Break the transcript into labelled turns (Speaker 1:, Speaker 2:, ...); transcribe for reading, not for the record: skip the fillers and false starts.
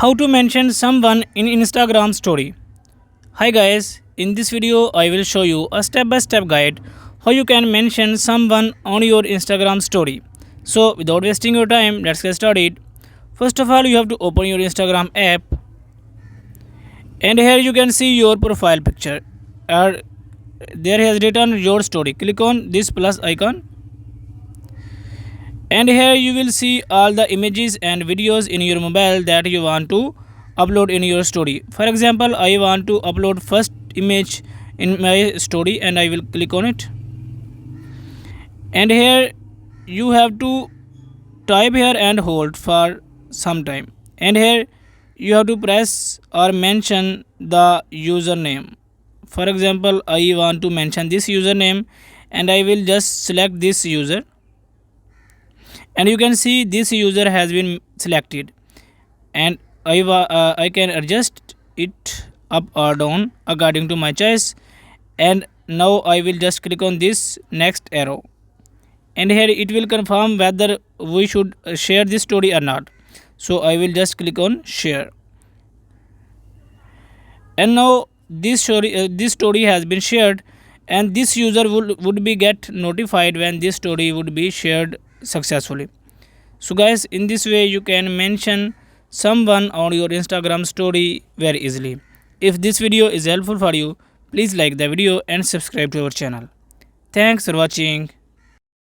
Speaker 1: How to mention someone in Instagram story. Hi guys, in this video I will show you a step-by-step guide how you can mention someone on your Instagram story. So without wasting your time, let's get started. First of all, you have to open your Instagram app, and here you can see your profile picture. There has written your story. Click on this plus icon, and here you will see all the images and videos in your mobile that you want to upload in your story. For example, I want to upload first image in my story, and I will click on it, and here you have to type here and hold for some time, and here you have to press or mention the username. For example, I want to mention this username, and I will just select this user, and you can see this user has been selected, and I can adjust it up or down according to my choice. And now I will just click on this next arrow, and here it will confirm whether we should share this story or not. So I will just click on share, and now this story has been shared, and this user would be get notified when this story would be shared successfully. So guys, in this way you can mention someone on your Instagram story very easily. If this video is helpful for you, please like the video and subscribe to our channel. Thanks for watching.